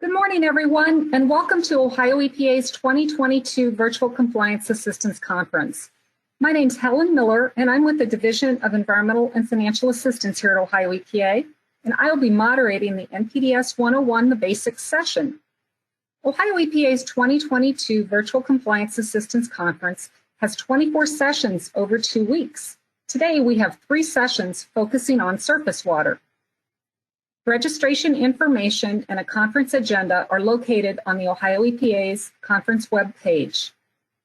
Good morning, everyone, and welcome to Ohio EPA's 2022 Virtual Compliance Assistance Conference. My name's Helen Miller, and I'm with the Division of Environmental and Financial Assistance here at Ohio EPA, and I'll be moderating the NPDES 101 The Basics session. Ohio EPA's 2022 Virtual Compliance Assistance Conference has 24 sessions over 2 weeks. Today, we have 3 sessions focusing on surface water. Registration information and a conference agenda are located on the Ohio EPA's conference web page.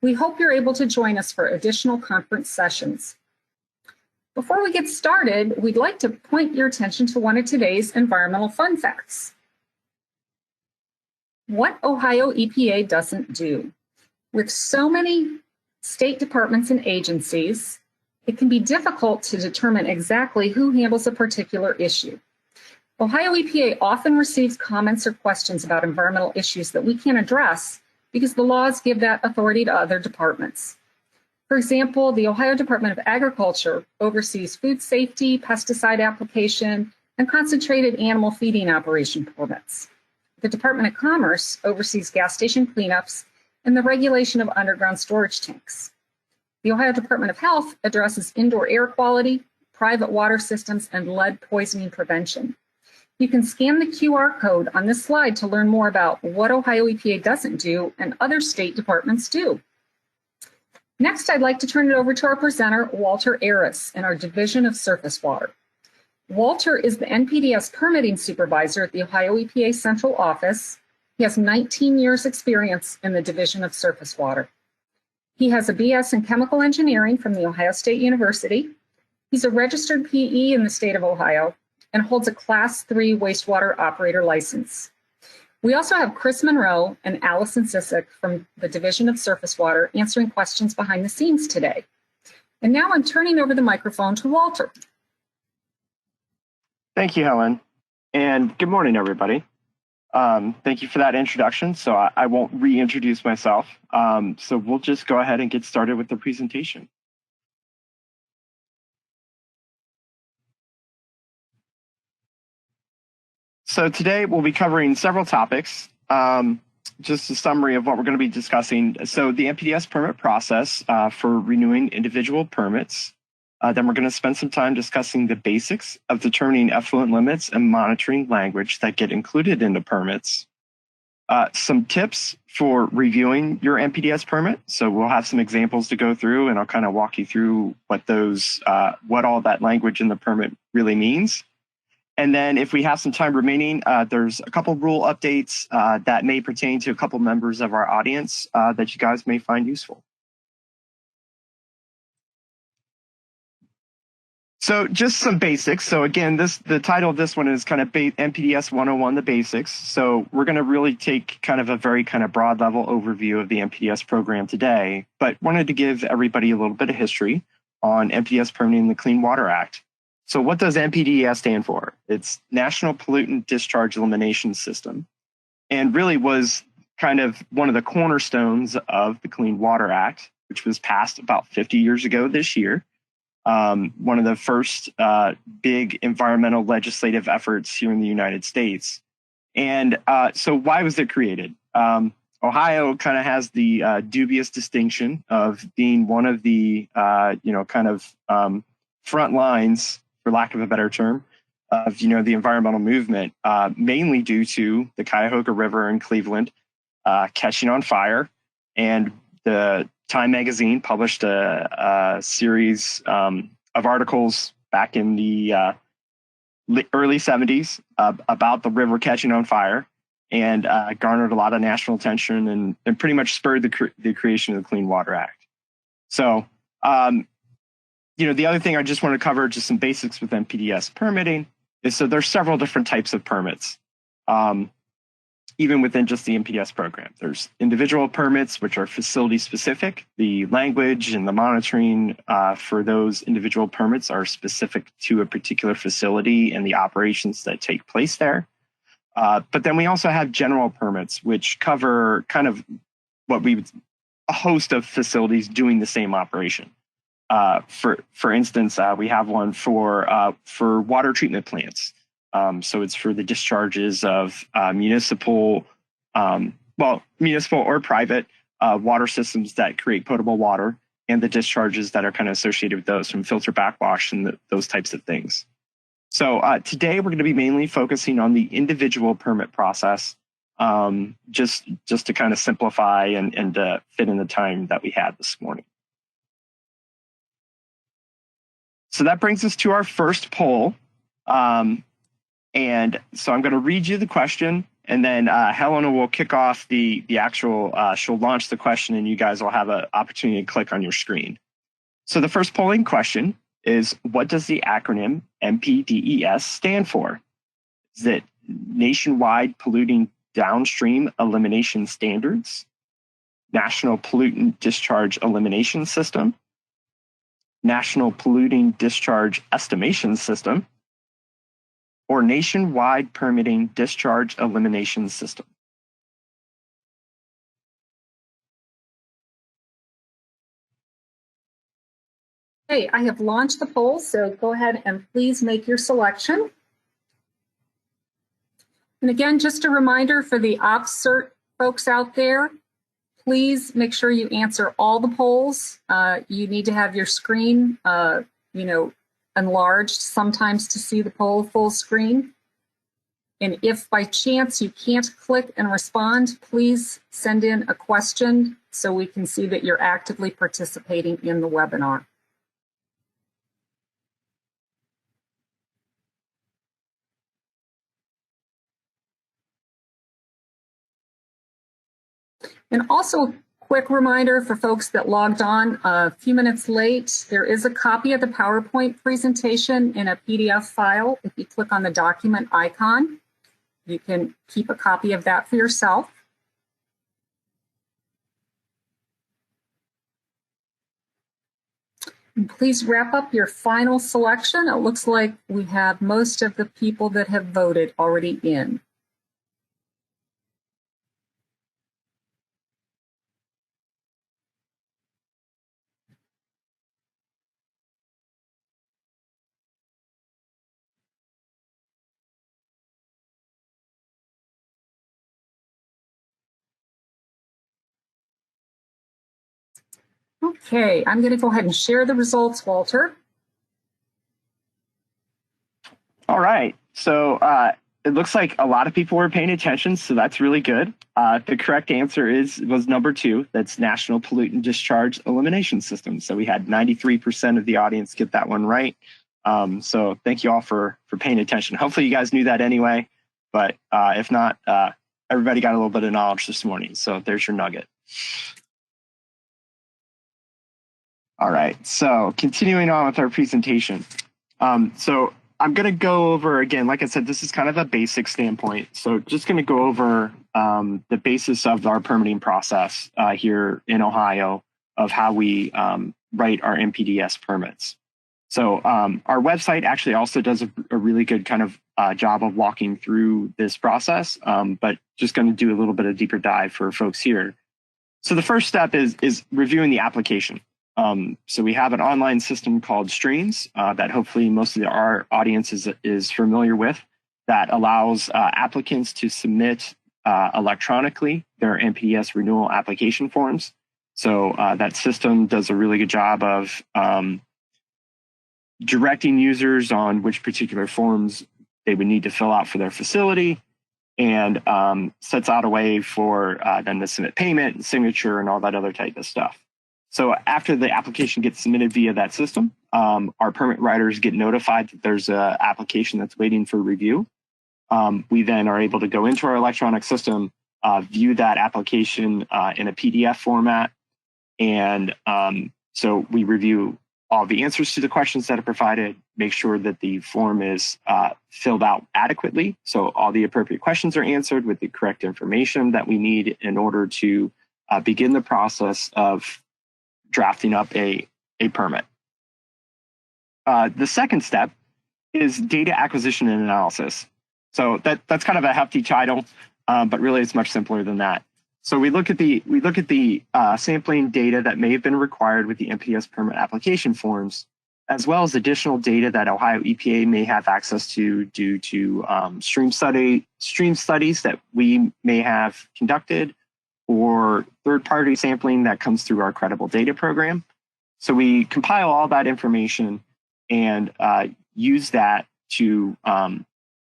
We hope you're able to join us for additional conference sessions. Before we get started, we'd like to point your attention to one of today's environmental fun facts. What Ohio EPA doesn't do. With so many state departments and agencies, it can be difficult to determine exactly who handles a particular issue. Ohio EPA often receives comments or questions about environmental issues that we can't address because the laws give that authority to other departments. For example, the Ohio Department of Agriculture oversees food safety, pesticide application, and concentrated animal feeding operation permits. The Department of Commerce oversees gas station cleanups and the regulation of underground storage tanks. The Ohio Department of Health addresses indoor air quality, private water systems, and lead poisoning prevention. You can scan the QR code on this slide to learn more about what Ohio EPA doesn't do and other state departments do. Next, I'd like to turn it over to our presenter, Walter Aris, in our Division of Surface Water. Walter is the NPDES permitting supervisor at the Ohio EPA Central Office. He has 19 years experience in the Division of Surface Water. He has a BS in Chemical Engineering from The Ohio State University. He's a registered PE in the state of Ohio and holds a Class 3 wastewater operator license. We also have Chris Monroe and Allison Sissick from the Division of Surface Water answering questions behind the scenes today. And now I'm turning over the microphone to Walter. Thank you, Helen, and good morning, everybody. Thank you for that introduction, so I won't reintroduce myself. So we'll just go ahead and get started with the presentation. So today we'll be covering several topics, just a summary of what we're going to be discussing. So the NPDES permit process for renewing individual permits. Then we're going to spend some time discussing the basics of determining effluent limits and monitoring language that get included in the permits. Some tips for reviewing your NPDES permit. So we'll have some examples to go through, and I'll kind of walk you through what all that language in the permit really means. And then if we have some time remaining, there's a couple rule updates that may pertain to a couple members of our audience that you guys may find useful. So just some basics. So again, the title of this one is kind of NPDES 101, The Basics. So we're going to really take kind of a very kind of broad level overview of the NPDES program today, but wanted to give everybody a little bit of history on NPDES permitting the Clean Water Act. So what does NPDES stand for? It's National Pollutant Discharge Elimination System, and really was kind of one of the cornerstones of the Clean Water Act, which was passed about 50 years ago this year. One of the first big environmental legislative efforts here in the United States. And so why was it created? Ohio kind of has the dubious distinction of being one of the, front lines, for lack of a better term, of the environmental movement, mainly due to the Cuyahoga River in Cleveland catching on fire. And the Time magazine published a series of articles back in the early 70s about the river catching on fire, and garnered a lot of national attention and pretty much spurred the creation of the Clean Water Act. So the other thing I just want to cover, just some basics with NPDES permitting, is so there's several different types of permits, even within just the NPDES program. There's individual permits, which are facility specific. The language and the monitoring for those individual permits are specific to a particular facility and the operations that take place there. But then we also have general permits, which cover kind of a host of facilities doing the same operation. For instance, we have one for water treatment plants. So it's for the discharges of municipal or private water systems that create potable water, and the discharges that are kind of associated with those from filter backwash and those types of things. So today we're going to be mainly focusing on the individual permit process, just to kind of simplify and fit in the time that we had this morning. So that brings us to our first poll. And so I'm going to read you the question, and then Helena will kick off the actual, she'll launch the question, and you guys will have an opportunity to click on your screen. So the first polling question is, what does the acronym NPDES stand for? Is it Nationwide Polluting Downstream Elimination Standards, National Pollutant Discharge Elimination System, National Polluting Discharge Estimation System, or Nationwide Permitting Discharge Elimination System? Okay, I have launched the poll, so go ahead and please make your selection. And again, just a reminder for the OpsCert folks out there, please make sure you answer all the polls. You need to have your screen, enlarged sometimes to see the poll full screen. And if by chance you can't click and respond, please send in a question so we can see that you're actively participating in the webinar. And also a quick reminder for folks that logged on a few minutes late, there is a copy of the PowerPoint presentation in a PDF file. If you click on the document icon, you can keep a copy of that for yourself. And please wrap up your final selection. It looks like we have most of the people that have voted already in. Okay, I'm going to go ahead and share the results, Walter. All right. So it looks like a lot of people were paying attention, so that's really good. The correct answer was number 2. That's National Pollutant Discharge Elimination System. So we had 93% of the audience get that one right. So thank you all for paying attention. Hopefully you guys knew that anyway, but if not, everybody got a little bit of knowledge this morning. So there's your nugget. All right, so continuing on with our presentation. So I'm going to go over, again, like I said, this is kind of a basic standpoint. So just going to go over the basis of our permitting process here in Ohio of how we write our NPDES permits. So our website actually also does a really good kind of job of walking through this process, but just going to do a little bit of deeper dive for folks here. So the first step is reviewing the application. So we have an online system called Streams that hopefully most of our audience is familiar with, that allows applicants to submit electronically their NPDES renewal application forms. So that system does a really good job of directing users on which particular forms they would need to fill out for their facility, and sets out a way for them to submit payment and signature and all that other type of stuff. So after the application gets submitted via that system, our permit writers get notified that there's an application that's waiting for review. We then are able to go into our electronic system, view that application in a PDF format. And so we review all the answers to the questions that are provided, make sure that the form is filled out adequately. So all the appropriate questions are answered with the correct information that we need in order to begin the process of drafting up a permit. The second step is data acquisition and analysis. So that's kind of a hefty title, but really it's much simpler than that. So we look at the sampling data that may have been required with the NPDES permit application forms, as well as additional data that Ohio EPA may have access to due to stream studies that we may have conducted, or third-party sampling that comes through our credible data program. So we compile all that information and use that to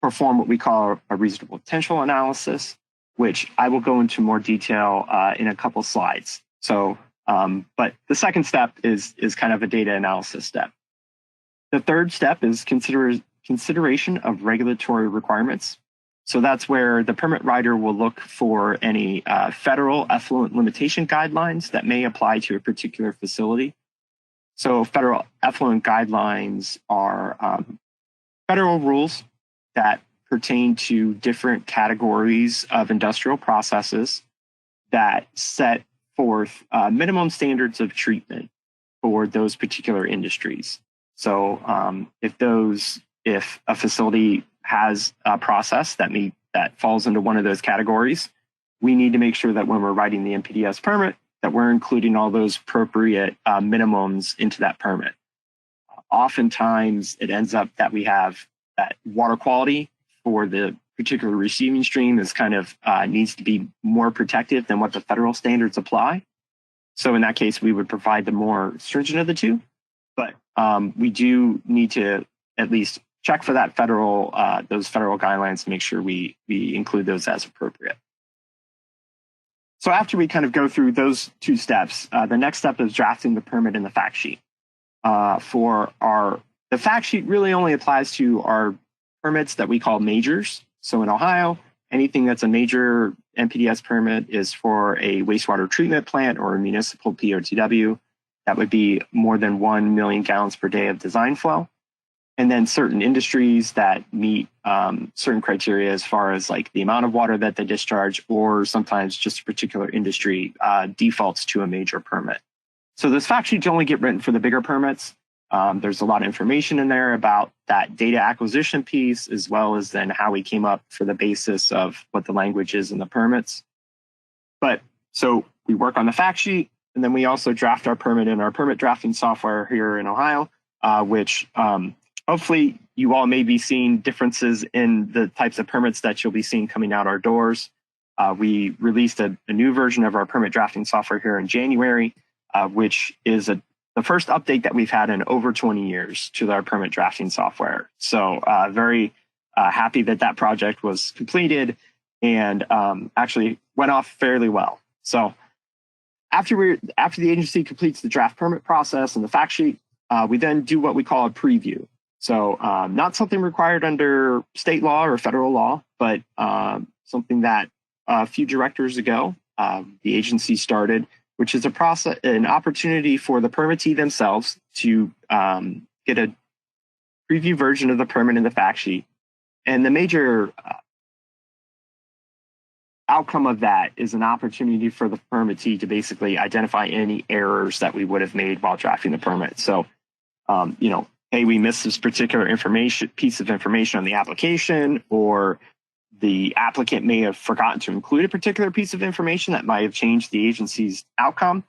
perform what we call a reasonable potential analysis, which I will go into more detail in a couple slides. So, but the second step is kind of a data analysis step. The third step is consideration of regulatory requirements. So that's where the permit writer will look for any federal effluent limitation guidelines that may apply to a particular facility. So federal effluent guidelines are federal rules that pertain to different categories of industrial processes that set forth minimum standards of treatment for those particular industries. So if a facility has a process that falls into one of those categories, we need to make sure that when we're writing the NPDES permit, that we're including all those appropriate minimums into that permit. Oftentimes, it ends up that we have that water quality for the particular receiving stream is kind of needs to be more protective than what the federal standards apply. So in that case, we would provide the more stringent of the two, but we do need to at least check for that those federal guidelines to make sure we include those as appropriate. So after we kind of go through those two steps, the next step is drafting the permit in the fact sheet. The fact sheet really only applies to our permits that we call majors. So in Ohio, anything that's a major NPDES permit is for a wastewater treatment plant or a municipal POTW. That would be more than 1 million gallons per day of design flow. And then certain industries that meet certain criteria as far as like the amount of water that they discharge, or sometimes just a particular industry defaults to a major permit. So those fact sheets only get written for the bigger permits. There's a lot of information in there about that data acquisition piece, as well as then how we came up for the basis of what the language is in the permits. But so we work on the fact sheet, and then we also draft our permit in our permit drafting software here in Ohio, which hopefully you all may be seeing differences in the types of permits that you'll be seeing coming out our doors. We released a new version of our permit drafting software here in January, which is the first update that we've had in over 20 years to our permit drafting software. So very happy that project was completed and actually went off fairly well. So after the agency completes the draft permit process and the fact sheet, we then do what we call a preview. So not something required under state law or federal law, but something that a few directors ago, the agency started, which is an opportunity for the permittee themselves to get a preview version of the permit in the fact sheet. And the major outcome of that is an opportunity for the permittee to basically identify any errors that we would have made while drafting the permit. So, hey, we missed this particular piece of information on the application, or the applicant may have forgotten to include a particular piece of information that might have changed the agency's outcome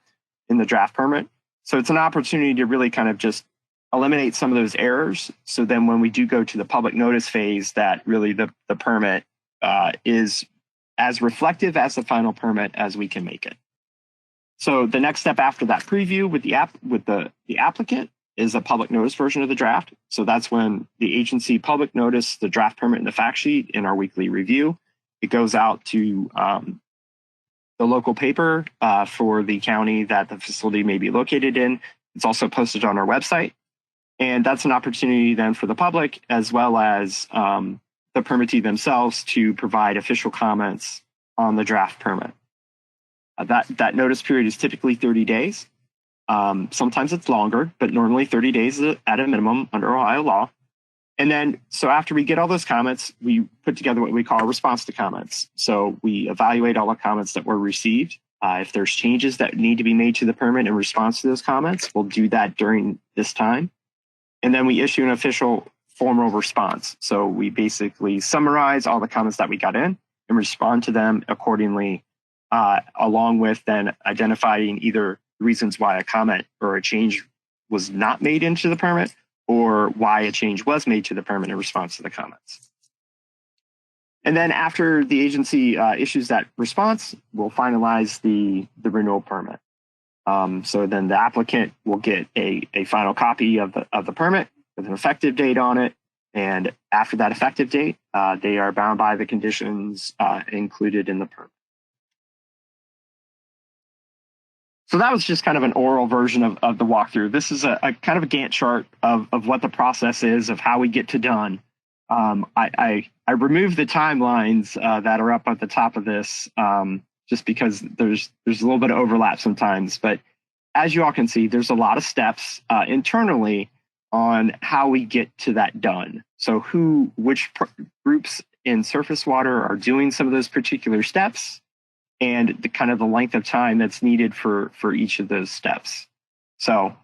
in the draft permit. So it's an opportunity to really kind of just eliminate some of those errors. So then when we do go to the public notice phase, that really the permit is as reflective as the final permit as we can make it. So the next step after that preview with the applicant is a public notice version of the draft. So that's when the agency public notice the draft permit and the fact sheet in our weekly review. It goes out to the local paper for the county that the facility may be located in. It's also posted on our website. And that's an opportunity then for the public, as well as the permittee themselves, to provide official comments on the draft permit. That notice period is typically 30 days. Sometimes it's longer, but normally 30 days at a minimum under Ohio law. And then, so after we get all those comments, we put together what we call a response to comments. So we evaluate all the comments that were received. If there's changes that need to be made to the permit in response to those comments, we'll do that during this time. And then we issue an official formal response. So we basically summarize all the comments that we got in and respond to them accordingly, along with then identifying either reasons why a comment or a change was not made into the permit, or why a change was made to the permit in response to the comments. And then after the agency issues that response, we'll finalize the renewal permit. So then the applicant will get a final copy of the permit with an effective date on it. And after that effective date, they are bound by the conditions included in the permit. So that was just kind of an oral version of the walkthrough. This is a kind of a Gantt chart of what the process is, of how we get to done. I removed the timelines that are up at the top of this just because there's a little bit of overlap sometimes. But as you all can see, there's a lot of steps internally on how we get to that done. So which groups in surface water are doing some of those particular steps, and the kind of the length of time that's needed for each of those steps. So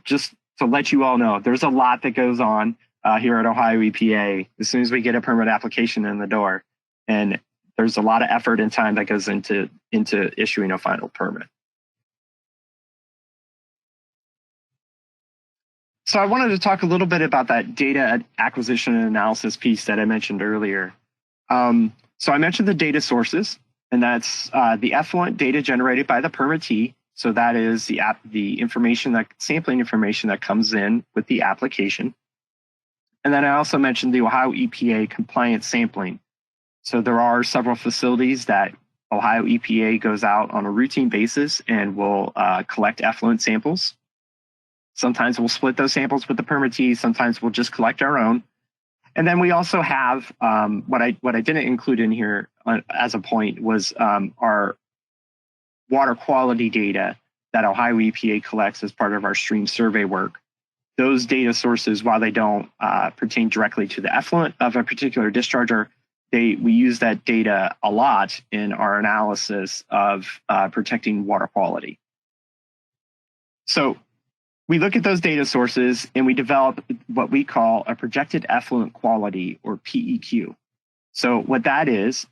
just to let you all know, there's a lot that goes on here at Ohio EPA as soon as we get a permit application in the door. And there's a lot of effort and time that goes into issuing a final permit. So I wanted to talk a little bit about that data acquisition and analysis piece that I mentioned earlier. So I mentioned the data sources, and that's the effluent data generated by the permittee. So that is the information, sampling information that comes in with the application. And then I also mentioned the Ohio EPA compliance sampling. So there are several facilities that Ohio EPA goes out on a routine basis and will collect effluent samples. Sometimes we'll split those samples with the permittee. Sometimes we'll just collect our own. And then we also have what I didn't include in here as a point was our water quality data that Ohio EPA collects as part of our stream survey work. Those data sources, while they don't pertain directly to the effluent of a particular discharger, we use that data a lot in our analysis of protecting water quality. So we look at those data sources and we develop what we call a projected effluent quality, or PEQ. So what that is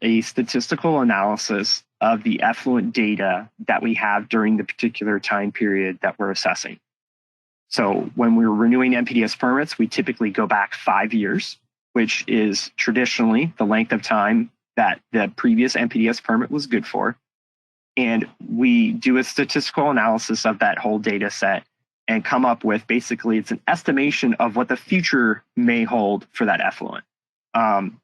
a statistical analysis of the effluent data that we have during the particular time period that we're assessing. So when we're renewing NPDES permits, we typically go back 5 years, which is traditionally the length of time that the previous NPDES permit was good for. And we do a statistical analysis of that whole data set and come up with, basically, it's an estimation of what the future may hold for that effluent.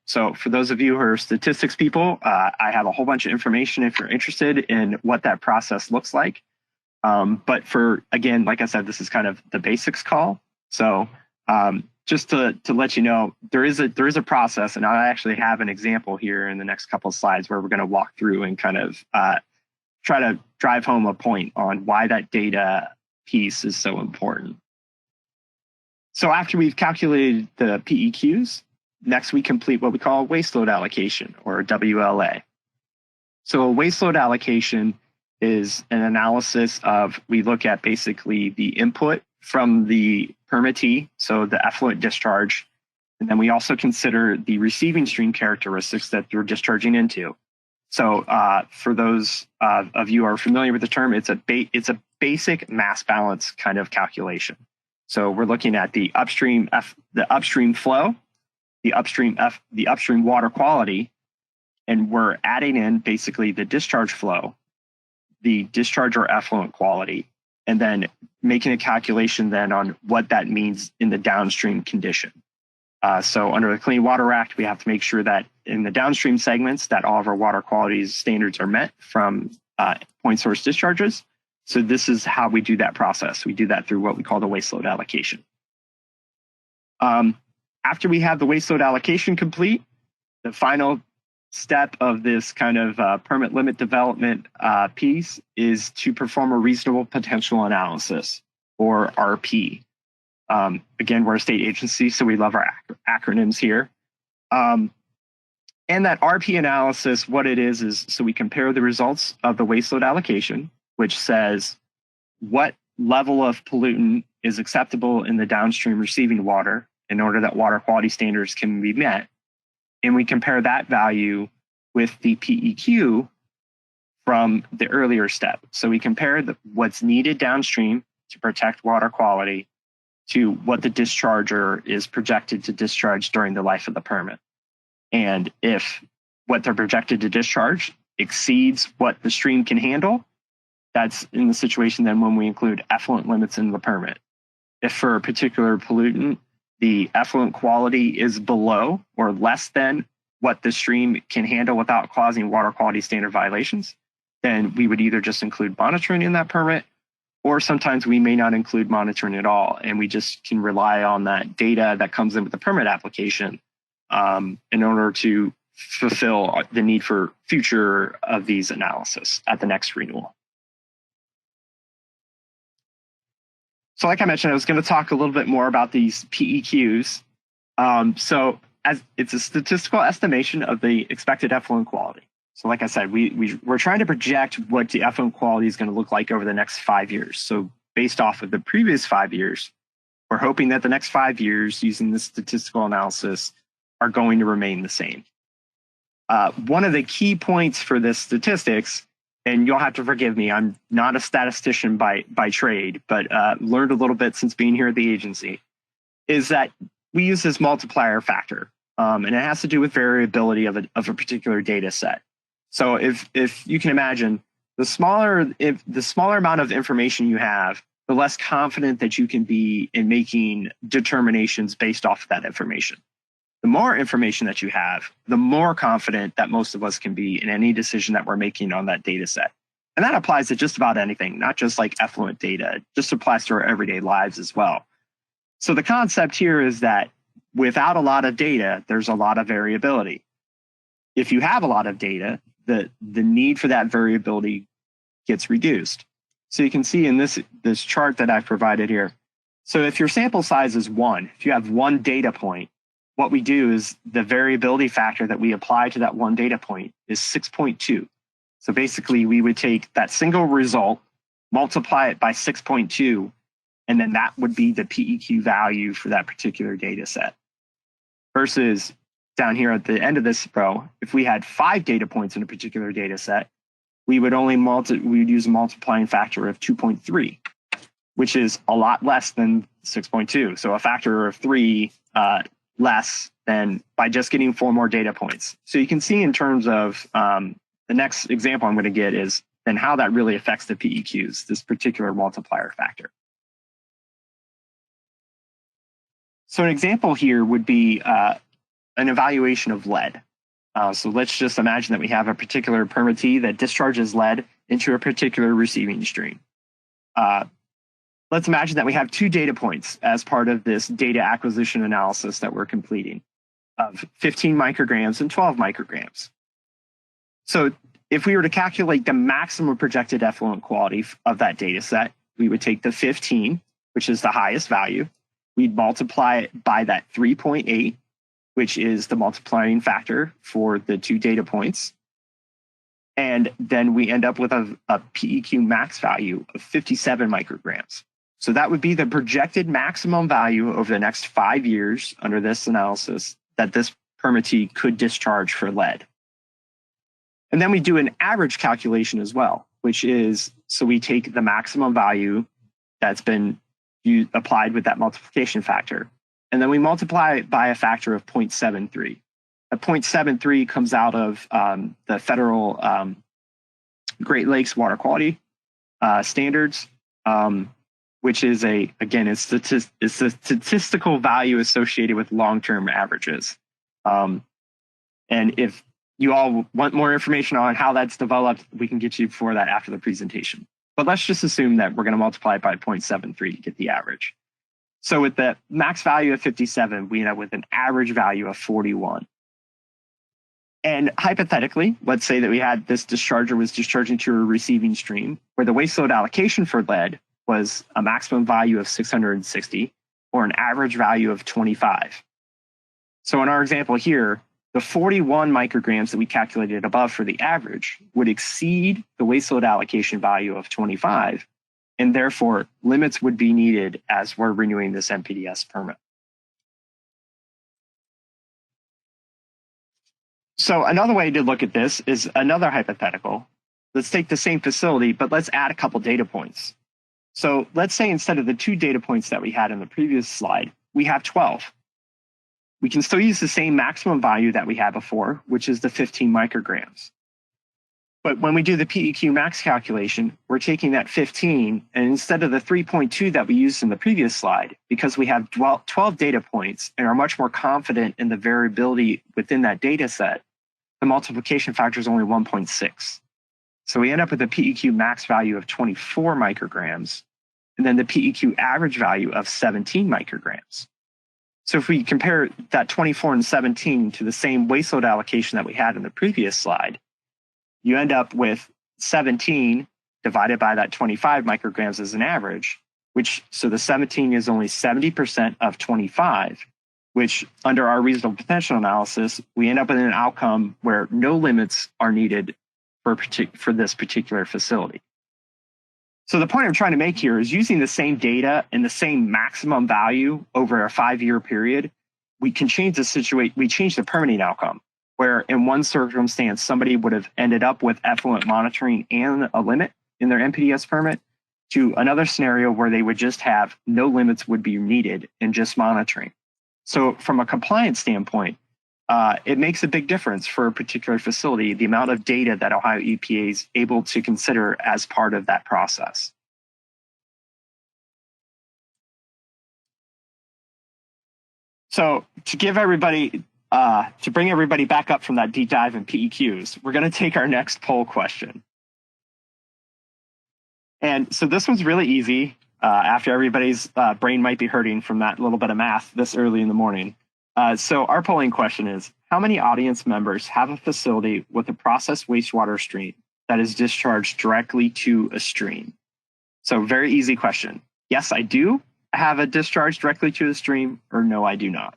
So for those of you who are statistics people, I have a whole bunch of information if you're interested in what that process looks like. But again, like I said, this is kind of the basics call. So just to let you know, there is a process, and I actually have an example here in the next couple of slides where we're going to walk through and kind of try to drive home a point on why that data piece is so important. So after we've calculated the PEQs, next we complete what we call waste load allocation, or WLA. So a waste load allocation is an analysis of, we look at basically the input from the permittee, so the effluent discharge, and then we also consider the receiving stream characteristics that you're discharging into. So for those of you who are familiar with the term, it's a basic mass balance kind of calculation. So we're looking at the upstream flow, the upstream water quality, and we're adding in basically the discharge flow, the discharge or effluent quality, and then making a calculation then on what that means in the downstream condition. So under the Clean Water Act, we have to make sure that in the downstream segments that all of our water quality standards are met from point source discharges. So this is how we do that process. We do that through what we call the waste load allocation. After we have the waste load allocation complete, the final step of this kind of permit limit development piece is to perform a reasonable potential analysis, or RP. Again, we're a state agency, so we love our acronyms here. And that RP analysis, what it is so we compare the results of the waste load allocation, which says what level of pollutant is acceptable in the downstream receiving water in order that water quality standards can be met. And we compare that value with the PEQ from the earlier step. So we compare what's needed downstream to protect water quality to what the discharger is projected to discharge during the life of the permit. And if what they're projected to discharge exceeds what the stream can handle, that's in the situation then when we include effluent limits in the permit. If for a particular pollutant, the effluent quality is below or less than what the stream can handle without causing water quality standard violations, then we would either just include monitoring in that permit, or sometimes we may not include monitoring at all, and we just can rely on that data that comes in with the permit application in order to fulfill the need for future of these analysis at the next renewal. So like I mentioned, I was going to talk a little bit more about these PEQs. So as it's a statistical estimation of the expected effluent quality. So like I said, we're trying to project what the effluent quality is going to look like over the next 5 years. So based off of the previous 5 years, we're hoping that the next 5 years using this statistical analysis are going to remain the same. One of the key points for this statistics, and you'll have to forgive me, I'm not a statistician by trade, but learned a little bit since being here at the agency, is that we use this multiplier factor, and it has to do with variability of a particular data set. So if you can imagine, the smaller amount of information you have, the less confident that you can be in making determinations based off of that information. The more information that you have, the more confident that most of us can be in any decision that we're making on that data set. And that applies to just about anything, not just like effluent data, it just applies to our everyday lives as well. So the concept here is that without a lot of data, there's a lot of variability. If you have a lot of data, the need for that variability gets reduced. So you can see in this chart that I've provided here. So if your sample size is 1, if you have 1 data point, what we do is the variability factor that we apply to that 1 data point is 6.2. So basically we would take that single result, multiply it by 6.2, and then that would be the PEQ value for that particular data set. Versus down here at the end of this row, if we had 5 data points in a particular data set, we would use a multiplying factor of 2.3, which is a lot less than 6.2. So a factor of 3 less than by just getting 4 more data points. So you can see in terms of the next example I'm going to get is then how that really affects the PEQs, this particular multiplier factor. So an example here would be an evaluation of lead. So let's just imagine that we have a particular permittee that discharges lead into a particular receiving stream. Let's imagine that we have 2 data points as part of this data acquisition analysis that we're completing of 15 micrograms and 12 micrograms. So if we were to calculate the maximum projected effluent quality of that data set, we would take the 15, which is the highest value. We'd multiply it by that 3.8, which is the multiplying factor for the 2 data points. And then we end up with a PEQ max value of 57 micrograms. So that would be the projected maximum value over the next 5 years under this analysis that this permittee could discharge for lead. And then we do an average calculation as well, which is, so we take the maximum value that's been applied with that multiplication factor, and then we multiply it by a factor of 0.73. A 0.73 comes out of the federal Great Lakes water quality standards, which is a statistical value associated with long-term averages. And if you all want more information on how that's developed, we can get you for that after the presentation. But let's just assume that we're going to multiply it by 0.73 to get the average. So with the max value of 57, we end up with an average value of 41. And hypothetically, let's say that we had this discharger was discharging to a receiving stream where the waste load allocation for lead was a maximum value of 660 or an average value of 25. So in our example here, the 41 micrograms that we calculated above for the average would exceed the waste load allocation value of 25, and therefore limits would be needed as we're renewing this NPDES permit. So another way to look at this is another hypothetical. Let's take the same facility, but let's add a couple data points. So let's say instead of the 2 data points that we had in the previous slide, we have 12. We can still use the same maximum value that we had before, which is the 15 micrograms. But when we do the PEQ max calculation, we're taking that 15, and instead of the 3.2 that we used in the previous slide, because we have 12 data points and are much more confident in the variability within that data set, the multiplication factor is only 1.6. So we end up with a PEQ max value of 24 micrograms, and then the PEQ average value of 17 micrograms. So if we compare that 24 and 17 to the same waste load allocation that we had in the previous slide, you end up with 17 divided by that 25 micrograms as an average, so the 17 is only 70% of 25, which under our reasonable potential analysis, we end up with an outcome where no limits are needed for this particular facility. So the point I'm trying to make here is using the same data and the same maximum value over a 5-year period, we can change the permitting outcome, where in one circumstance, somebody would have ended up with effluent monitoring and a limit in their NPDES permit, to another scenario where they would just have no limits would be needed and just monitoring. So from a compliance standpoint, it makes a big difference for a particular facility, the amount of data that Ohio EPA is able to consider as part of that process. So to give everybody, to bring everybody back up from that deep dive in PEQs, we're going to take our next poll question. And so this one's really easy after everybody's brain might be hurting from that little bit of math this early in the morning. So our polling question is, how many audience members have a facility with a processed wastewater stream that is discharged directly to a stream? So very easy question. Yes, I do have a discharge directly to the stream, or no, I do not.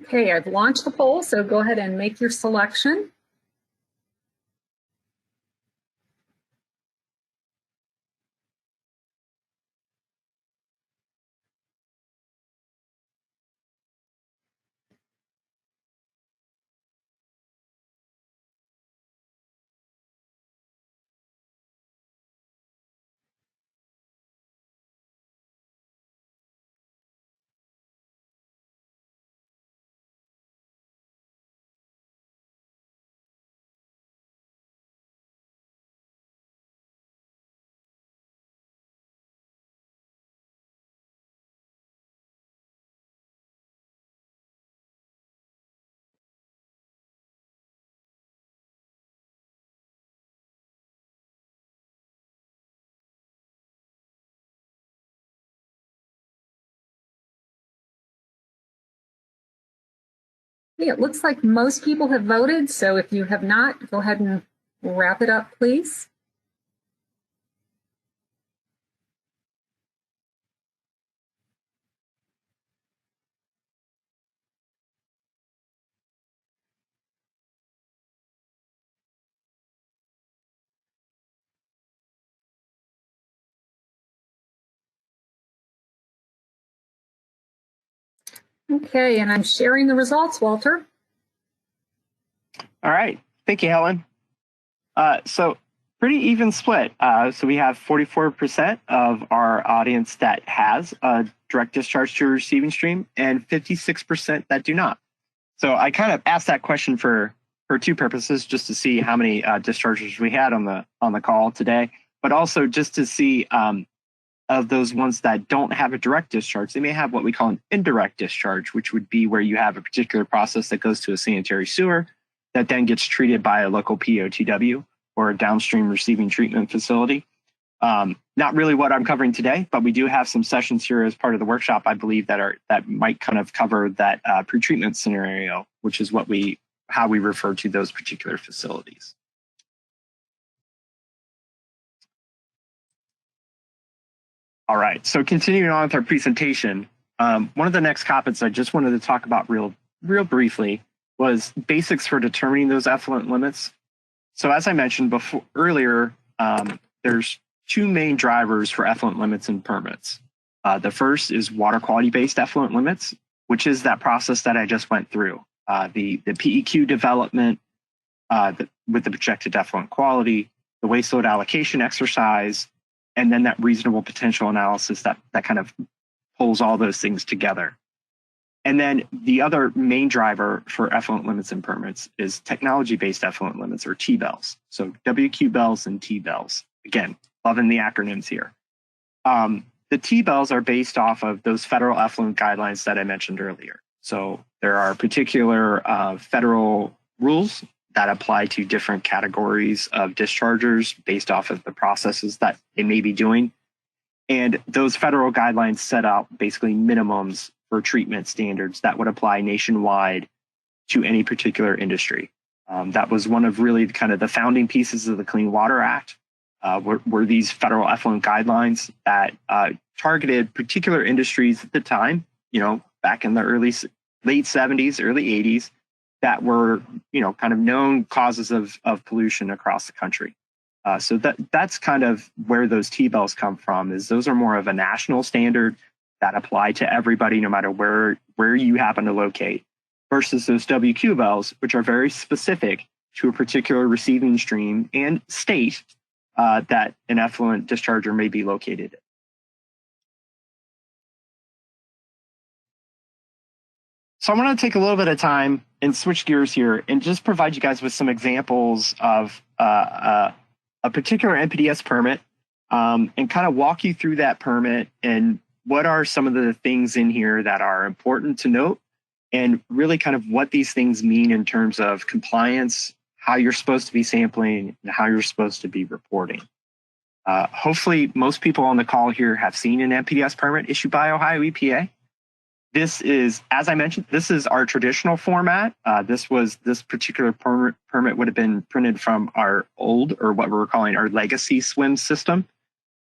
Okay, I've launched the poll, so go ahead and make your selection. Okay, it looks like most people have voted, so if you have not, go ahead and wrap it up, please. Okay, and I'm sharing the results, Walter. All right, thank you, Helen. So pretty even split. So we have 44% of our audience that has a direct discharge to a receiving stream and 56% that do not. So I kind of asked that question for 2 purposes, just to see how many discharges we had on the call today, but also just to see of those ones that don't have a direct discharge, they may have what we call an indirect discharge, which would be where you have a particular process that goes to a sanitary sewer that then gets treated by a local POTW or a downstream receiving treatment facility. Not really what I'm covering today, but we do have some sessions here as part of the workshop, I believe, that might kind of cover that pretreatment scenario, which is how we refer to those particular facilities. All right, so continuing on with our presentation, one of the next topics I just wanted to talk about real briefly was basics for determining those effluent limits. So as I mentioned earlier, there's 2 main drivers for effluent limits and permits. The first is water quality-based effluent limits, which is that process that I just went through. The PEQ development, with the projected effluent quality, the waste load allocation exercise, and then that reasonable potential analysis that kind of pulls all those things together. And then the other main driver for effluent limits and permits is technology-based effluent limits, or TBELs. So WQ-BELs and TBELs. Again, loving the acronyms here. The TBELs are based off of those federal effluent guidelines that I mentioned earlier. So there are particular federal rules that apply to different categories of dischargers based off of the processes that they may be doing. And those federal guidelines set out basically minimums for treatment standards that would apply nationwide to any particular industry. That was one of really kind of the founding pieces of the Clean Water Act, were these federal effluent guidelines that targeted particular industries at the time, back in the late 70s, early 80s, that were, kind of known causes of pollution across the country. So that's kind of where those TBELs come from, is those are more of a national standard that apply to everybody, no matter where you happen to locate, versus those WQ-BELs, which are very specific to a particular receiving stream and state that an effluent discharger may be located in. So I want to take a little bit of time and switch gears here and just provide you guys with some examples of a particular NPDES permit and kind of walk you through that permit and what are some of the things in here that are important to note, and really kind of what these things mean in terms of compliance, how you're supposed to be sampling, and how you're supposed to be reporting. Hopefully, most people on the call here have seen an NPDES permit issued by Ohio EPA. This is, as I mentioned, this is our traditional format. This particular permit would have been printed from our old, or what we're calling our legacy SWIM system.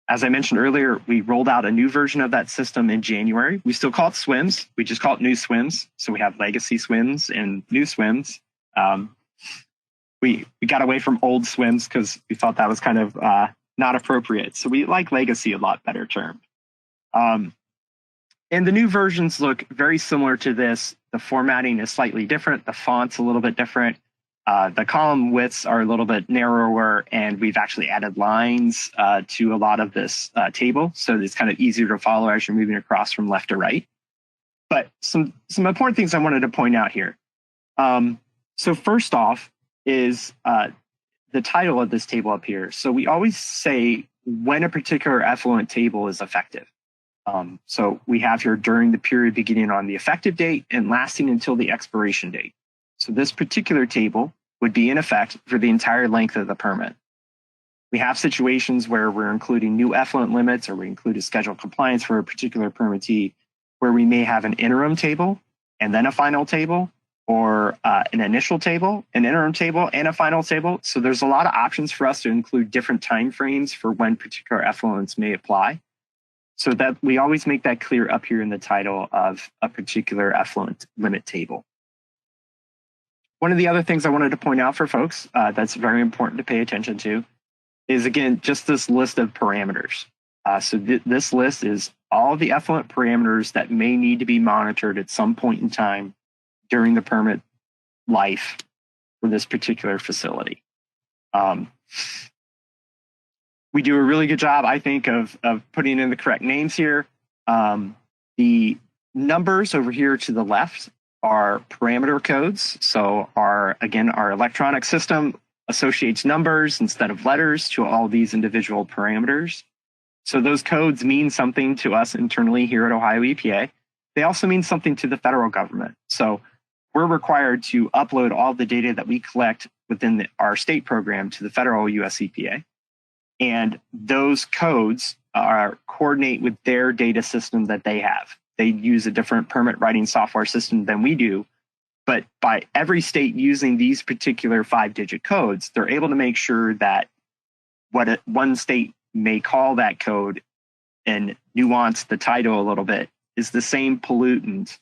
As I mentioned earlier, we rolled out a new version of that system in January. We still call it SWIMS. We just call it new SWIMS. So we have legacy SWIMS and new SWIMS. We got away from old SWIMS because we thought that was kind of not appropriate. So we like legacy a lot better term. And the new versions look very similar to this. The formatting is slightly different. The font's a little bit different. The column widths are a little bit narrower, and we've actually added lines to a lot of this table. So it's kind of easier to follow as you're moving across from left to right. But some important things I wanted to point out here. So first off is the title of this table up here. So we always say when a particular effluent table is effective. So we have here during the period beginning on the effective date and lasting until the expiration date. So this particular table would be in effect for the entire length of the permit. We have situations where we're including new effluent limits, or we include a scheduled compliance for a particular permittee, where we may have an interim table and then a final table, or an initial table, an interim table, and a final table. So there's a lot of options for us to include different timeframes for when particular effluents may apply. So that we always make that clear up here in the title of a particular effluent limit table. One of the other things I wanted to point out for folks that's very important to pay attention to is, again, just this list of parameters. This list is all the effluent parameters that may need to be monitored at some point in time during the permit life for this particular facility. We do a really good job, I think, of putting in the correct names here. The numbers over here to the left are parameter codes. So our electronic system associates numbers instead of letters to all these individual parameters. So those codes mean something to us internally here at Ohio EPA. They also mean something to the federal government. So we're required to upload all the data that we collect within our state program to the federal US EPA. And those codes coordinate with their data system that they have. They use a different permit writing software system than we do. But by every state using these particular 5-digit codes, they're able to make sure that one state may call that code and nuance the title a little bit is the same pollutant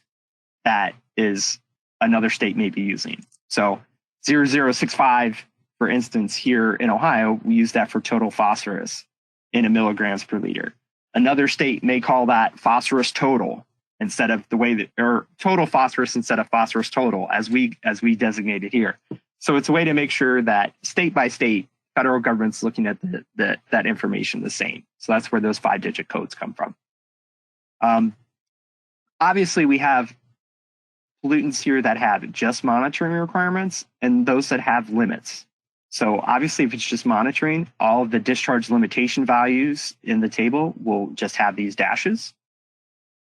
that is another state may be using. So 0065, for instance, here in Ohio, we use that for total phosphorus in milligrams per liter. Another state may call that phosphorus total or total phosphorus instead of phosphorus total, as we designate it here. So it's a way to make sure that state by state, federal government's looking at that information the same. So that's where those 5-digit codes come from. Obviously, we have pollutants here that have just monitoring requirements and those that have limits. So obviously, if it's just monitoring, all of the discharge limitation values in the table will just have these dashes.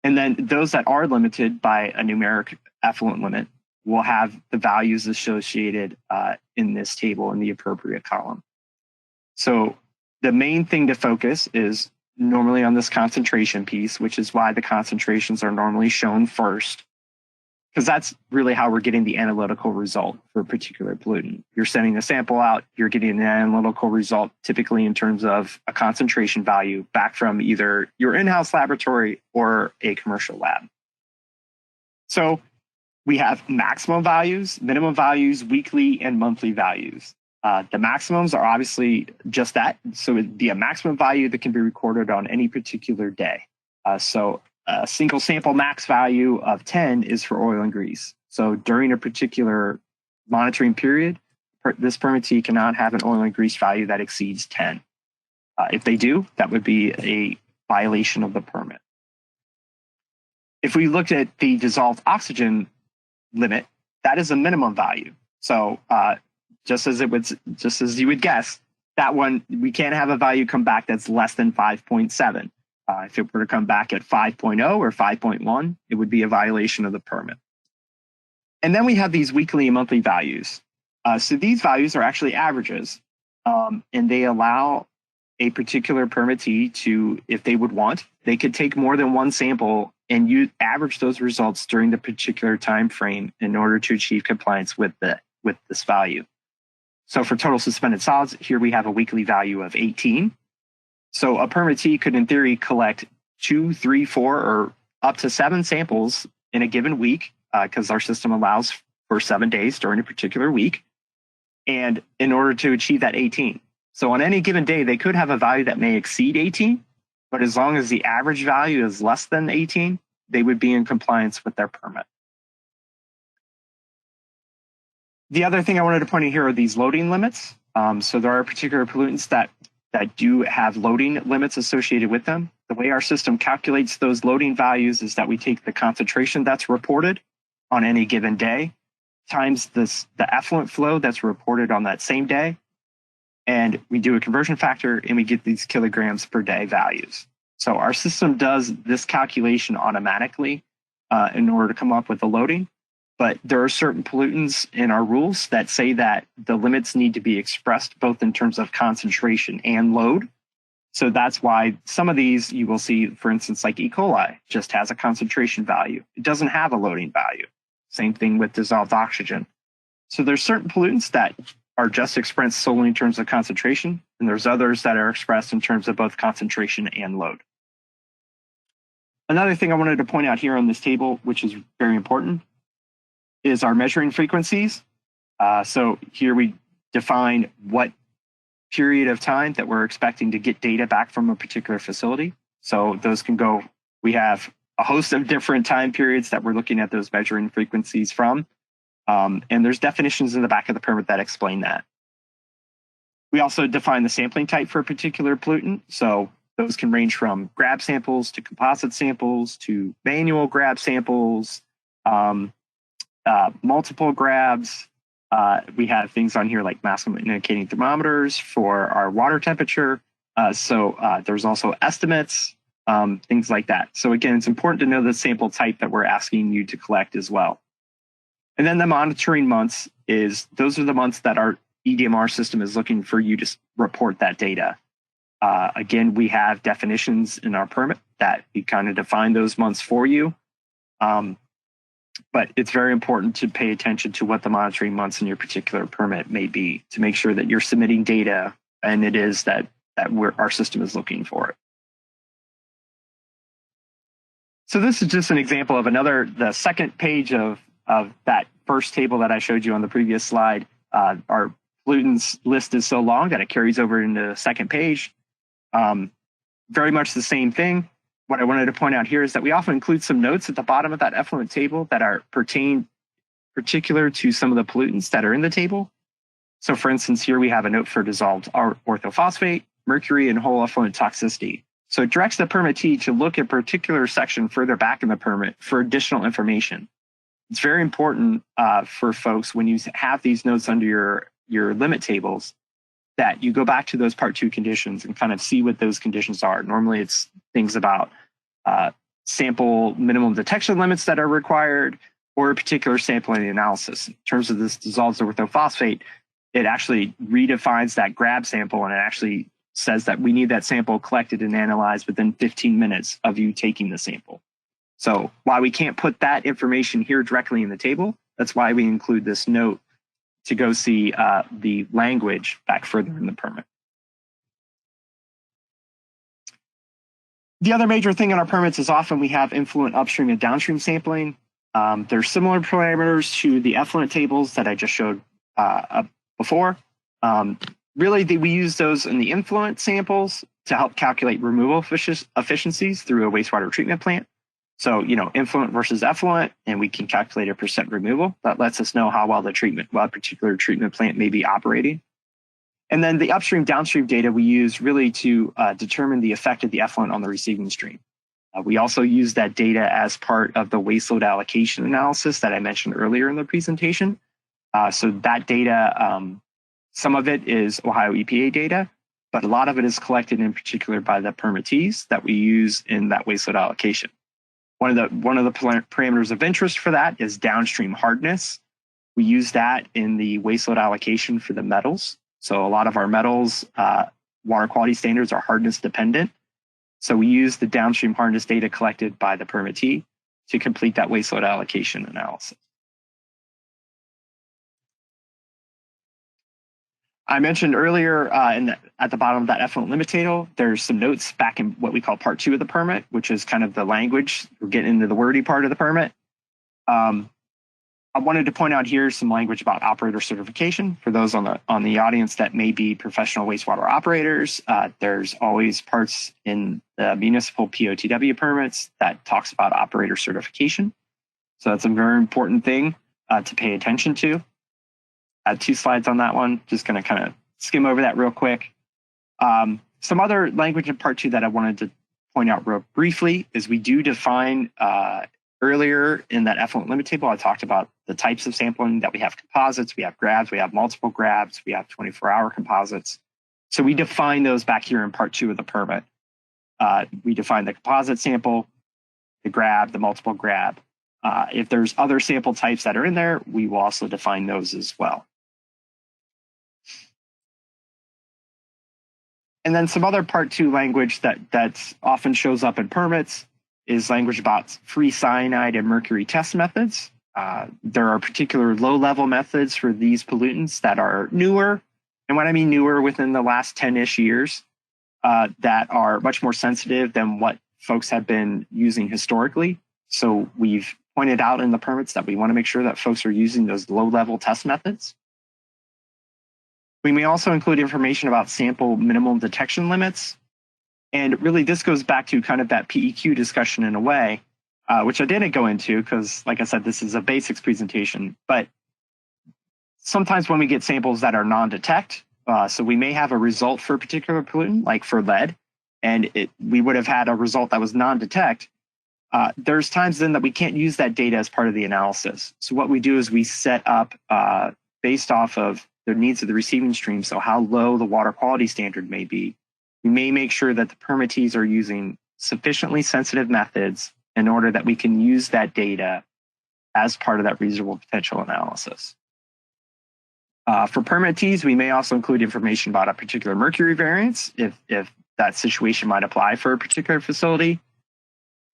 And then those that are limited by a numeric effluent limit will have the values associated in this table in the appropriate column. So the main thing to focus is normally on this concentration piece, which is why the concentrations are normally shown first, because that's really how we're getting the analytical result for a particular pollutant. You're sending a sample out, you're getting an analytical result, typically in terms of a concentration value back from either your in-house laboratory or a commercial lab. So we have maximum values, minimum values, weekly and monthly values. The maximums are obviously just that. So it'd be a maximum value that can be recorded on any particular day. So a single sample max value of 10 is for oil and grease. So during a particular monitoring period, this permittee cannot have an oil and grease value that exceeds 10. If they do, that would be a violation of the permit. If we looked at the dissolved oxygen limit, that is a minimum value. So just as you would guess, that one, we can't have a value come back that's less than 5.7. If it were to come back at 5.0 or 5.1, it would be a violation of the permit. And then we have these weekly and monthly values. So these values are actually averages, and they allow a particular permittee to, if they would want, they could take more than one sample and you average those results during the particular time frame in order to achieve compliance with this value. So for total suspended solids, here we have a weekly value of 18. So a permittee could, in theory, collect 2, 3, 4, or up to 7 samples in a given week, because our system allows for 7 days during a particular week, and in order to achieve that 18. So on any given day, they could have a value that may exceed 18, but as long as the average value is less than 18, they would be in compliance with their permit. The other thing I wanted to point out here are these loading limits. So there are particular pollutants that do have loading limits associated with them. The way our system calculates those loading values is that we take the concentration that's reported on any given day times the effluent flow that's reported on that same day, and we do a conversion factor and we get these kilograms per day values. So our system does this calculation automatically in order to come up with the loading. But there are certain pollutants in our rules that say that the limits need to be expressed both in terms of concentration and load. So that's why some of these you will see, for instance, like E. coli just has a concentration value. It doesn't have a loading value. Same thing with dissolved oxygen. So there's certain pollutants that are just expressed solely in terms of concentration, and there's others that are expressed in terms of both concentration and load. Another thing I wanted to point out here on this table, which is very important, is our measuring frequencies. So here we define what period of time that we're expecting to get data back from a particular facility. So those can go, we have a host of different time periods that we're looking at those measuring frequencies from. And there's definitions in the back of the permit that explain that. We also define the sampling type for a particular pollutant. So those can range from grab samples to composite samples to manual grab samples, multiple grabs. We have things on here like maximum indicating thermometers for our water temperature. So there's also estimates, things like that. So again, it's important to know the sample type that we're asking you to collect as well. And then the monitoring months those are the months that our EDMR system is looking for you to report that data. Again, we have definitions in our permit that we kind of define those months for you. But it's very important to pay attention to what the monitoring months in your particular permit may be to make sure that you're submitting data and it is that our system is looking for it. So this is just an example of the second page of that first table that I showed you on the previous slide. Our pollutants list is so long that it carries over into the second page. Very much the same thing. What I wanted to point out here is that we often include some notes at the bottom of that effluent table that are particular to some of the pollutants that are in the table. So for instance, here we have a note for dissolved orthophosphate, mercury, and whole effluent toxicity. So it directs the permittee to look at a particular section further back in the permit for additional information. It's very important for folks when you have these notes under your limit tables that you go back to those Part 2 conditions and kind of see what those conditions are. Normally it's things about sample minimum detection limits that are required or a particular sampling analysis. In terms of this dissolved orthophosphate, it actually redefines that grab sample and it actually says that we need that sample collected and analyzed within 15 minutes of you taking the sample. So while we can't put that information here directly in the table, that's why we include this note to go see the language back further in the permit. The other major thing in our permits is often we have influent upstream and downstream sampling. There's similar parameters to the effluent tables that I just showed before. Really, we use those in the influent samples to help calculate removal efficiencies through a wastewater treatment plant. So, influent versus effluent, and we can calculate a % removal. That lets us know how well a particular treatment plant may be operating. And then the upstream downstream data we use really to determine the effect of the effluent on the receiving stream. We also use that data as part of the waste load allocation analysis that I mentioned earlier in the presentation. So that data, some of it is Ohio EPA data, but a lot of it is collected in particular by the permittees that we use in that waste load allocation. One of the parameters of interest for that is downstream hardness. We use that in the waste load allocation for the metals. So a lot of our metals, water quality standards are hardness dependent. So we use the downstream hardness data collected by the permittee to complete that waste load allocation analysis. I mentioned earlier at the bottom of that effluent limit table, there's some notes back in what we call Part 2 of the permit, which is kind of the language. We're getting into the wordy part of the permit. I wanted to point out here some language about operator certification for those on the audience that may be professional wastewater operators. There's always parts in the municipal POTW permits that talks about operator certification. So that's a very important thing to pay attention to. I have 2 slides on that one. Just going to kind of skim over that real quick. Some other language in Part 2 that I wanted to point out real briefly is we do define earlier in that effluent limit table, I talked about the types of sampling that we have: composites, we have grabs, we have multiple grabs, we have 24-hour composites. So we define those back here in Part 2 of the permit. We define the composite sample, the grab, the multiple grab. If there's other sample types that are in there, we will also define those as well. And then some other Part 2 language that often shows up in permits is language about free cyanide and mercury test methods. There are particular low-level methods for these pollutants that are newer, and when I mean newer, within the last 10-ish years, that are much more sensitive than what folks have been using historically. So we've pointed out in the permits that we want to make sure that folks are using those low-level test methods. We may also include information about sample minimum detection limits. And really, this goes back to kind of that PEQ discussion in a way, which I didn't go into because, like I said, this is a basics presentation. But sometimes when we get samples that are non-detect, so we may have a result for a particular pollutant, like for lead, and we would have had a result that was non-detect. There's times then that we can't use that data as part of the analysis. So what we do is we set up, based off of the needs of the receiving stream, so how low the water quality standard may be, we may make sure that the permittees are using sufficiently sensitive methods in order that we can use that data as part of that reasonable potential analysis. For permittees, we may also include information about a particular mercury variance if that situation might apply for a particular facility.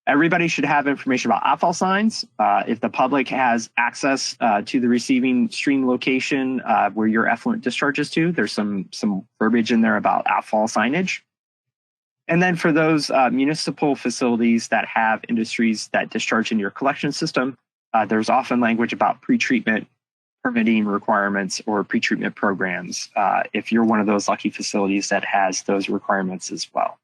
Everybody should have information about outfall signs. If the public has access to the receiving stream location where your effluent discharges to, there's some verbiage in there about outfall signage. And then for those municipal facilities that have industries that discharge in your collection system, there's often language about pretreatment permitting requirements or pretreatment programs if you're one of those lucky facilities that has those requirements as well.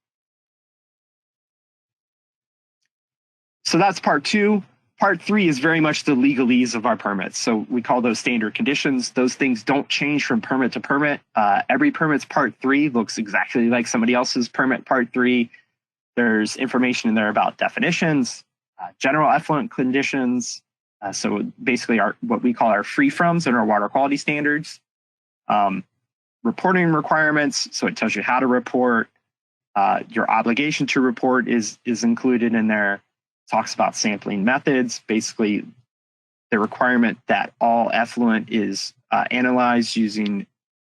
So that's Part 2. Part 3 is very much the legalese of our permits. So we call those standard conditions. Those things don't change from permit to permit. Every permit's Part 3 looks exactly like somebody else's permit Part 3. There's information in there about definitions, general effluent conditions. So basically what we call our free-froms and our water quality standards. Reporting requirements, so it tells you how to report. Your obligation to report is included in there. Talks about sampling methods, basically the requirement that all effluent is analyzed using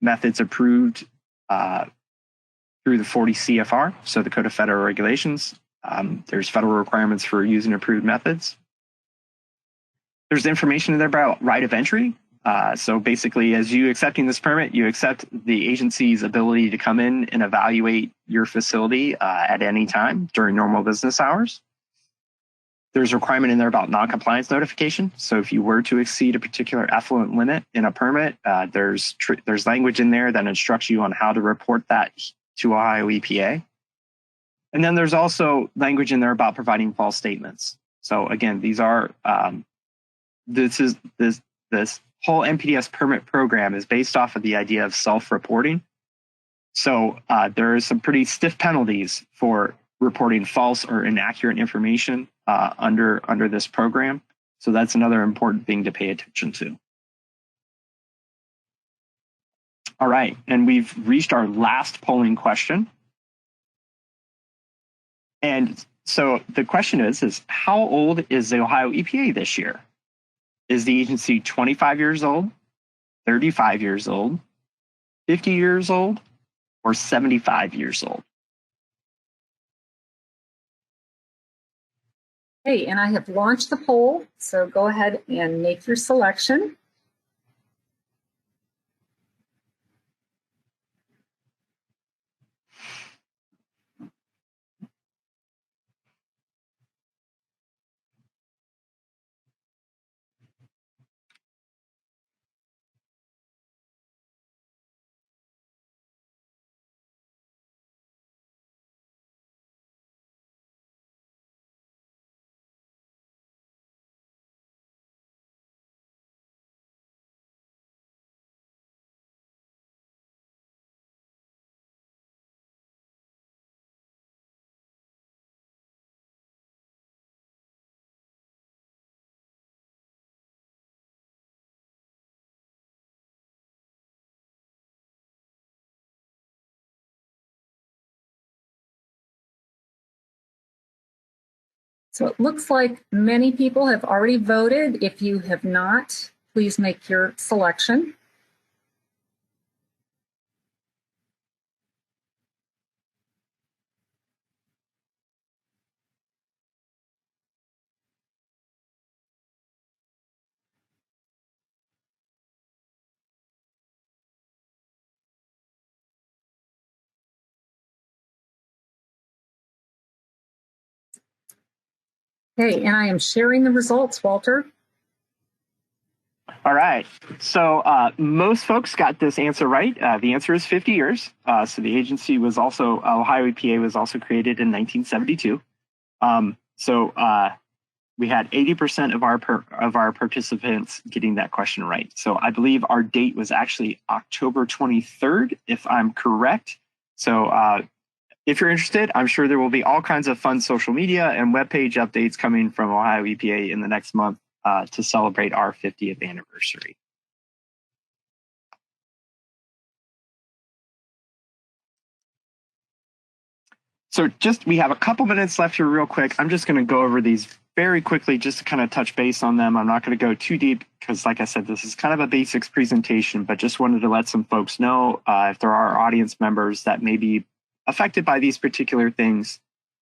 methods approved through the 40 CFR, so the Code of Federal Regulations. There's federal requirements for using approved methods. There's information in there about right of entry. So basically, as you accepting this permit, you accept the agency's ability to come in and evaluate your facility at any time during normal business hours. There's a requirement in there about non-compliance notification. So if you were to exceed a particular effluent limit in a permit, there's language in there that instructs you on how to report that to Ohio EPA. And then there's also language in there about providing false statements. So again, these are this whole NPDES permit program is based off of the idea of self-reporting. So there are some pretty stiff penalties for reporting false or inaccurate information under this program. So that's another important thing to pay attention to. All right, and we've reached our last polling question. And so the question is how old is the Ohio EPA this year? Is the agency 25 years old, 35 years old, 50 years old, or 75 years old? Hey, and I have launched the poll, so go ahead and make your selection. So it looks like many people have already voted. If you have not, please make your selection. Okay, and I am sharing the results, Walter. All right. So most folks got this answer right. The answer is 50 years. So the agency was also, Ohio EPA was also created in 1972. We had 80% of our participants getting that question right. So I believe our date was actually October 23rd, if I'm correct. So if you're interested, I'm sure there will be all kinds of fun social media and webpage updates coming from Ohio EPA in the next month to celebrate our 50th anniversary. So we have a couple minutes left here real quick. I'm just going to go over these very quickly just to kind of touch base on them. I'm not going to go too deep because, like I said, this is kind of a basics presentation, but just wanted to let some folks know if there are audience members that may be affected by these particular things.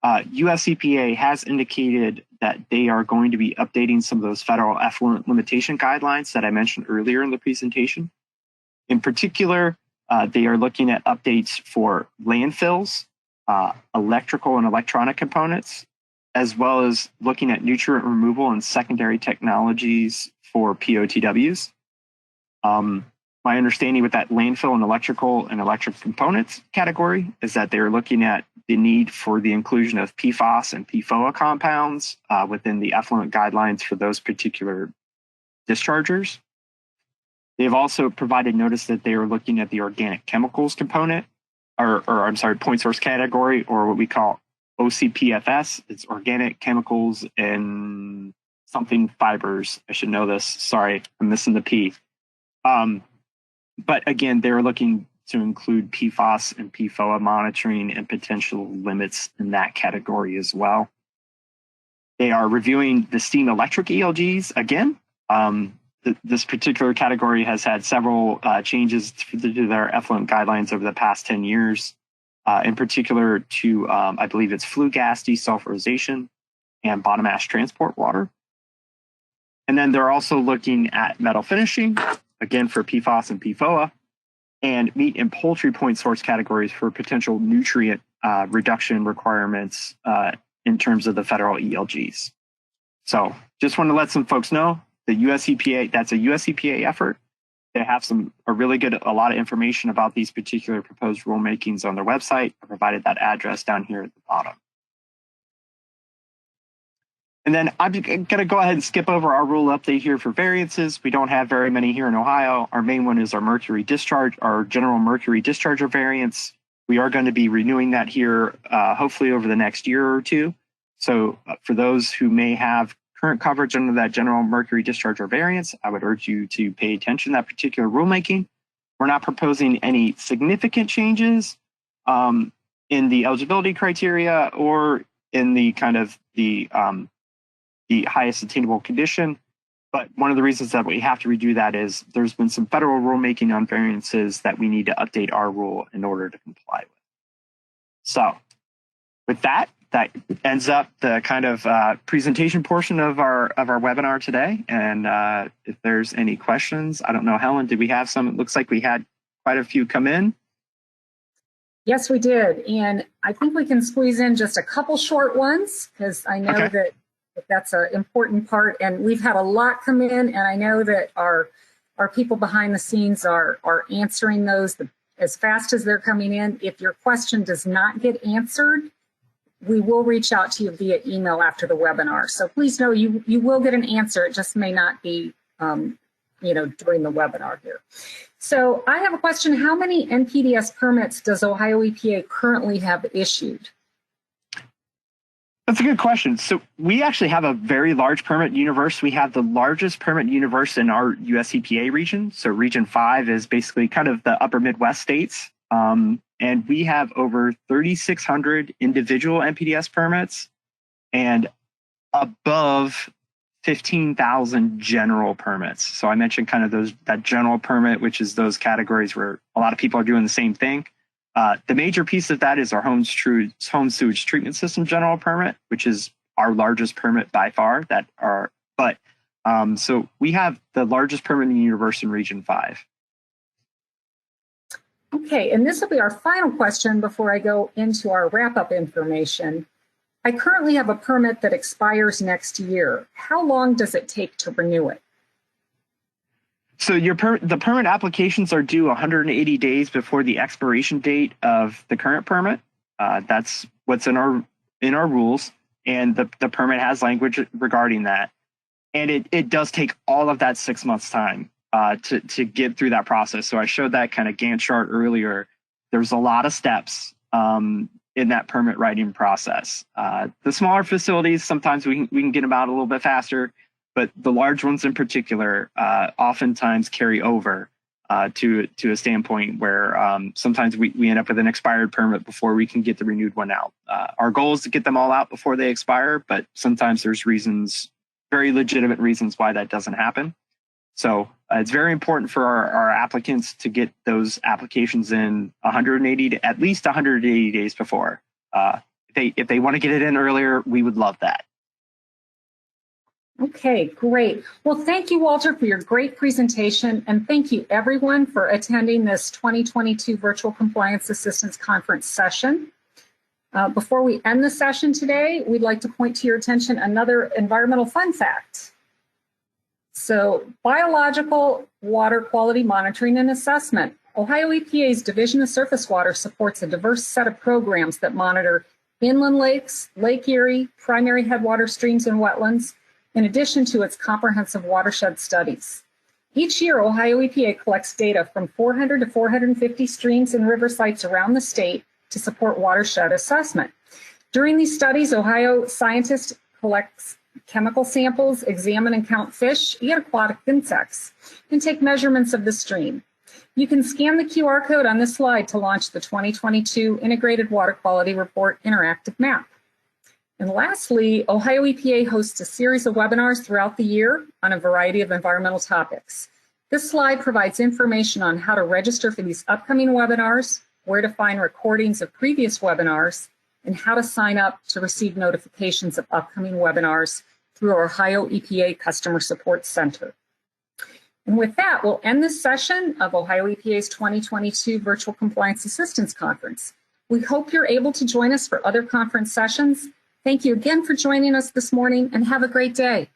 US EPA has indicated that they are going to be updating some of those federal effluent limitation guidelines that I mentioned earlier in the presentation. In particular, they are looking at updates for landfills, electrical and electronic components, as well as looking at nutrient removal and secondary technologies for POTWs. My understanding with that landfill and electric components category is that they're looking at the need for the inclusion of PFAS and PFOA compounds within the effluent guidelines for those particular dischargers. They've also provided notice that they are looking at the organic chemicals component, or I'm sorry, point source category, or what we call OCPFS. It's organic chemicals and something fibers. I should know this. Sorry, I'm missing the P. But again, they're looking to include PFAS and PFOA monitoring and potential limits in that category as well. They are reviewing the steam electric ELGs again. This particular category has had several changes to their effluent guidelines over the past 10 years, in particular to, I believe it's flue gas desulfurization and bottom ash transport water. And then they're also looking at metal finishing, again for PFAS and PFOA, and meat and poultry point source categories for potential nutrient reduction requirements in terms of the federal ELGs. So just want to let some folks know the US EPA, that's a US EPA effort. They have a lot of information about these particular proposed rulemakings on their website. I provided that address down here at the bottom. And then I'm going to go ahead and skip over our rule update here for variances. We don't have very many here in Ohio. Our main one is our mercury discharge, our general mercury discharger variance. We are going to be renewing that here, hopefully over the next year or two. So for those who may have current coverage under that general mercury discharger variance, I would urge you to pay attention to that particular rulemaking. We're not proposing any significant changes in the eligibility criteria or in the kind of the highest attainable condition. But one of the reasons that we have to redo that is there's been some federal rulemaking on variances that we need to update our rule in order to comply with. So with that ends up the kind of presentation portion of our webinar today. And if there's any questions, I don't know, Helen, did we have some? It looks like we had quite a few come in. Yes, we did. And I think we can squeeze in just a couple short ones because I know that that's an important part. And we've had a lot come in, and I know that our people behind the scenes are answering those as fast as they're coming in. If your question does not get answered, we will reach out to you via email after the webinar. So please know you will get an answer. It just may not be during the webinar here. So I have a question. How many NPDES permits does Ohio EPA currently have issued? That's a good question. So we actually have a very large permit universe. We have the largest permit universe in our US EPA region. So Region 5 is basically kind of the upper Midwest states. And we have over 3,600 individual NPDES permits and above 15,000 general permits. So I mentioned kind of that general permit, which is those categories where a lot of people are doing the same thing. The major piece of that is our home sewage treatment system general permit, which is our largest permit by far. So we have the largest permit in the universe in Region 5. Okay, and this will be our final question before I go into our wrap-up information. I currently have a permit that expires next year. How long does it take to renew it? So the permit applications are due 180 days before the expiration date of the current permit. That's what's in our rules, and the permit has language regarding that. And it does take all of that 6 months time to get through that process. So I showed that kind of Gantt chart earlier. There's a lot of steps in that permit writing process. The smaller facilities, sometimes we can get them out a little bit faster. But the large ones in particular oftentimes carry over to a standpoint where sometimes we end up with an expired permit before we can get the renewed one out. Our goal is to get them all out before they expire, but sometimes there's reasons, very legitimate reasons why that doesn't happen. So it's very important for our applicants to get those applications in 180 to at least 180 days before. If they want to get it in earlier, we would love that. Okay, great. Well, thank you, Walter, for your great presentation, and thank you, everyone, for attending this 2022 Virtual Compliance Assistance Conference session. Before we end the session today, we'd like to point to your attention another environmental fun fact. So, biological water quality monitoring and assessment. Ohio EPA's Division of Surface Water supports a diverse set of programs that monitor inland lakes, Lake Erie, primary headwater streams and wetlands, in addition to its comprehensive watershed studies. Each year, Ohio EPA collects data from 400 to 450 streams and river sites around the state to support watershed assessment. During these studies, Ohio scientists collect chemical samples, examine and count fish and aquatic insects, and take measurements of the stream. You can scan the QR code on this slide to launch the 2022 Integrated Water Quality Report interactive map. And lastly, Ohio EPA hosts a series of webinars throughout the year on a variety of environmental topics. This slide provides information on how to register for these upcoming webinars, where to find recordings of previous webinars, and how to sign up to receive notifications of upcoming webinars through our Ohio EPA Customer Support Center. And with that, we'll end this session of Ohio EPA's 2022 Virtual Compliance Assistance Conference. We hope you're able to join us for other conference sessions. Thank you again for joining us this morning, and have a great day.